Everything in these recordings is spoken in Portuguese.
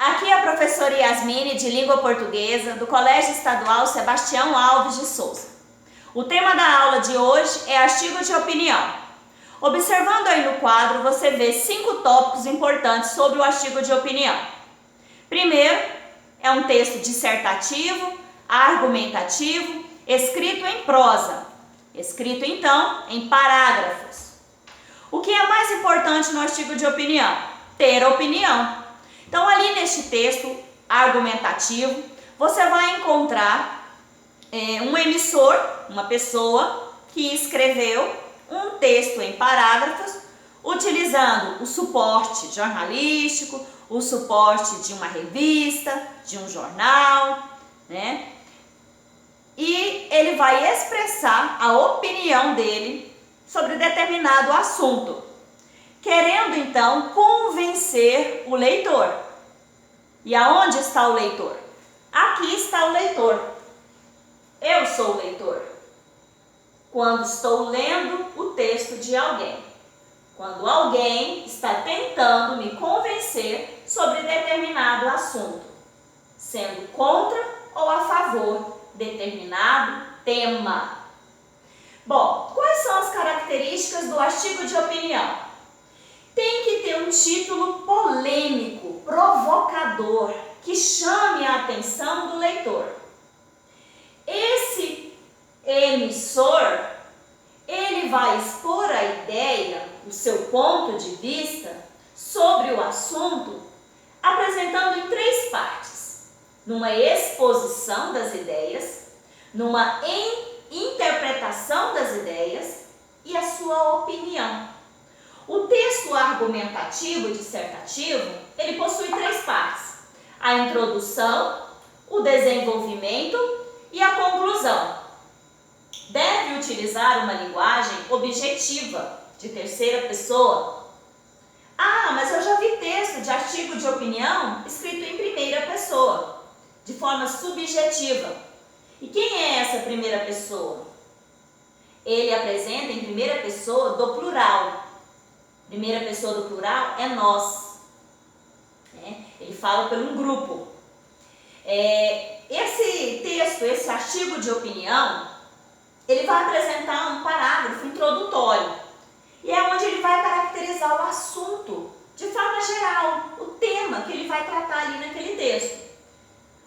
Aqui é a professora Yasmine, de Língua Portuguesa, do Colégio Estadual Sebastião Alves de Souza. O tema da aula de hoje é artigo de opinião. Observando aí no quadro, você vê 5 tópicos importantes sobre o artigo de opinião. Primeiro, é um texto dissertativo, argumentativo, escrito em prosa, escrito então em parágrafos. O que é mais importante no artigo de opinião? Ter opinião. Então, ali neste texto argumentativo, você vai encontrar um emissor, uma pessoa que escreveu um texto em parágrafos, utilizando o suporte jornalístico, o suporte de uma revista, de um jornal, né? E ele vai expressar a opinião dele sobre determinado assunto, querendo então convencer o leitor. E aonde está o leitor? Aqui está o leitor. Eu sou o leitor. Quando estou lendo o texto de alguém. Quando alguém está tentando me convencer sobre determinado assunto, sendo contra ou a favor de determinado tema. Bom, quais são as características do artigo de opinião? Tem que ter um título polêmico, provocador, que chame a atenção do leitor. Esse emissor, ele vai expor a ideia, o seu ponto de vista sobre o assunto, apresentando em 3 partes. Numa exposição das ideias, numa interpretação das ideias e a sua opinião. O texto argumentativo e dissertativo, ele possui 3 partes. A introdução, o desenvolvimento e a conclusão. Deve utilizar uma linguagem objetiva, de terceira pessoa. Ah, mas eu já vi texto de artigo de opinião escrito em primeira pessoa, de forma subjetiva. E quem é essa primeira pessoa? Ele apresenta em primeira pessoa do plural. Primeira pessoa do plural é nós. Ele fala por um grupo. Esse texto, esse artigo de opinião, ele vai apresentar um parágrafo introdutório. E é onde ele vai caracterizar o assunto de forma geral, o tema que ele vai tratar ali naquele texto.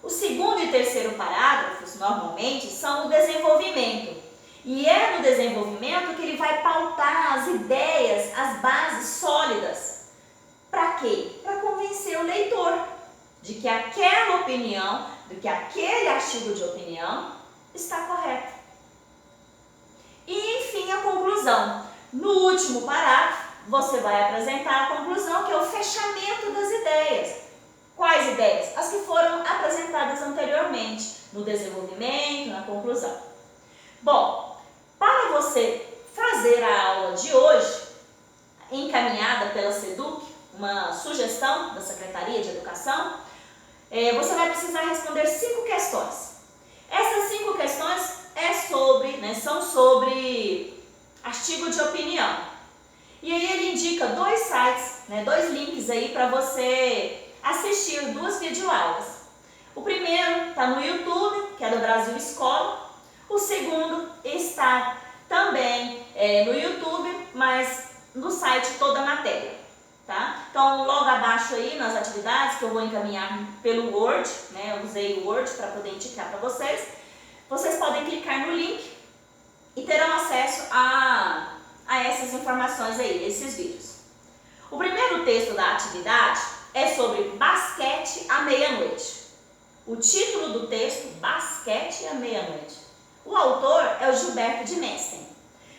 O segundo e terceiro parágrafos, normalmente, são o desenvolvimento. E é no desenvolvimento que ele vai pautar as ideias, as bases sólidas. Para quê? Para convencer o leitor de que aquela opinião, de que aquele artigo de opinião está correto. E, enfim, a conclusão. No último parágrafo, você vai apresentar a conclusão, que é o fechamento das ideias. Quais ideias? As que foram apresentadas anteriormente, no desenvolvimento, na conclusão. Bom, para você fazer a aula de hoje, encaminhada pela SEDUC, uma sugestão da Secretaria de Educação, você vai precisar responder 5 questões. Essas 5 questões são sobre artigo de opinião. E aí ele indica 2 sites, 2 links aí para você assistir 2 videoaulas. O primeiro está no YouTube, que é do Brasil Escola. O segundo está também no YouTube, mas no site Toda Matéria, tá? Então, logo abaixo aí nas atividades que eu vou encaminhar pelo Word, eu usei o Word para poder indicar para vocês, vocês podem clicar no link e terão acesso a essas informações aí, esses vídeos. O primeiro texto da atividade é sobre basquete à meia-noite. O título do texto, Basquete à Meia-Noite. O autor é o Gilberto de Mesten.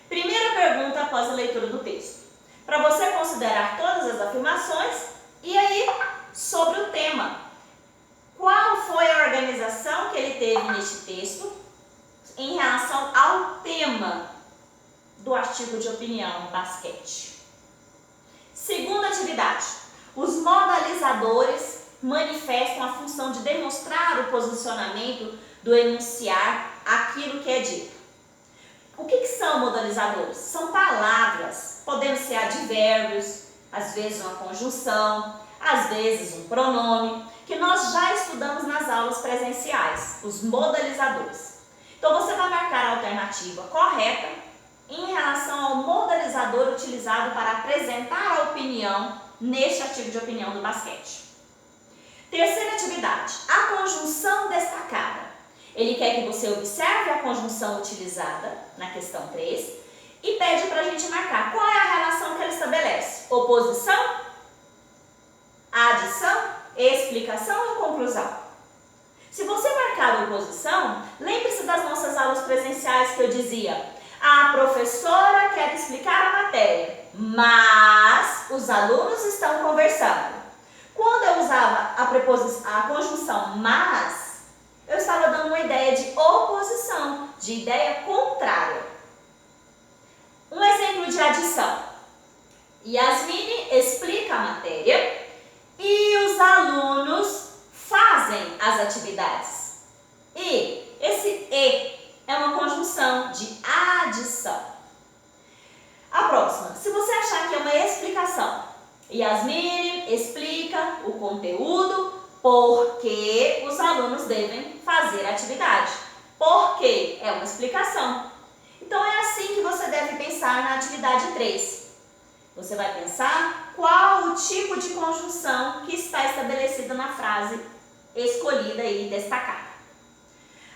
Primeira pergunta após a leitura do texto. Para você considerar todas as afirmações e aí sobre o tema. Qual foi a organização que ele teve neste texto em relação ao tema do artigo de opinião, basquete? Segunda atividade. Os modalizadores manifestam a função de demonstrar o posicionamento do enunciar aquilo que é dito. O que são modalizadores? São palavras, podendo ser advérbios, às vezes uma conjunção, às vezes um pronome, que nós já estudamos nas aulas presenciais, os modalizadores. Então você vai marcar a alternativa correta em relação ao modalizador utilizado para apresentar a opinião neste artigo de opinião do basquete. Terceira atividade, a conjunção destacada. Ele quer que você observe a conjunção utilizada na questão 3 e pede para a gente marcar qual é a relação que ele estabelece. Oposição, adição, explicação ou conclusão? Se você marcar oposição, lembre-se das nossas aulas presenciais que eu dizia: a professora quer explicar a matéria, mas os alunos estão conversando. Quando eu usava a conjunção mas, eu estava dando uma ideia de oposição, de ideia contrária. Um exemplo de adição. Yasmine explica a matéria e os alunos fazem as atividades. E esse "e" é uma conjunção de adição. A próxima, se você achar que é uma explicação, Yasmine explica o conteúdo porque os alunos devem fazer a atividade. Porque é uma explicação. Então é assim que você deve pensar na atividade 3. Você vai pensar qual o tipo de conjunção que está estabelecida na frase escolhida e destacada.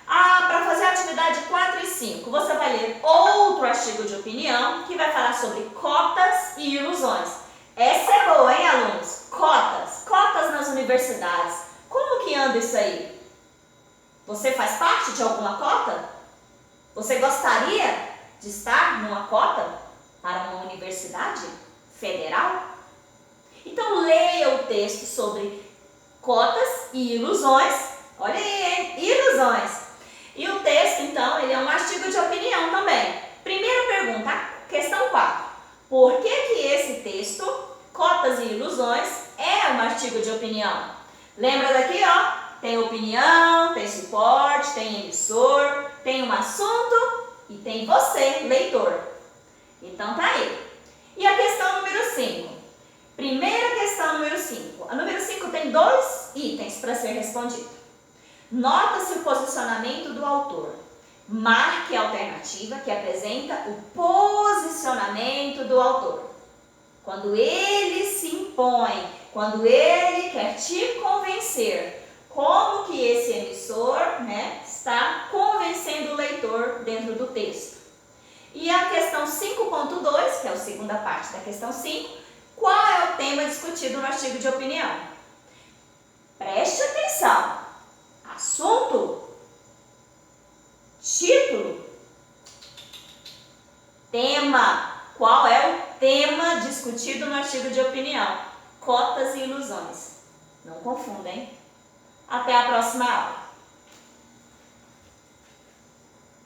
Para fazer a atividade 4 e 5, você vai ler outro artigo de opinião que vai falar sobre cotas e ilusões. Essa é boa, hein, alunos? Cotas nas universidades. Como que anda isso aí? Você faz parte de alguma cota? Você gostaria de estar numa cota para uma universidade federal? Então leia o texto sobre cotas e ilusões. Olha aí, hein? Ilusões. E o texto, então, ele é um artigo de opinião também. Primeira pergunta, questão 4. Por que esse texto, cotas e ilusões, é um artigo de opinião? Lembra daqui, ó? Tem opinião, tem suporte, tem emissor, tem um assunto e tem você, leitor. Então tá aí. E a questão número 5. Primeira questão número 5. A número 5 tem 2 itens para ser respondido. Nota-se o posicionamento do autor. Marque a alternativa que apresenta o posicionamento do autor. Quando ele se impõe, quando ele quer te convencer, como que esse emissor, está convencendo o leitor dentro do texto. E a questão 5.2, que é a segunda parte da questão 5, qual é o tema discutido no artigo de opinião? Preste atenção. Assunto, título, tema. Qual é o tema discutido no artigo de opinião? Cotas e ilusões. Não confundem. Até a próxima aula.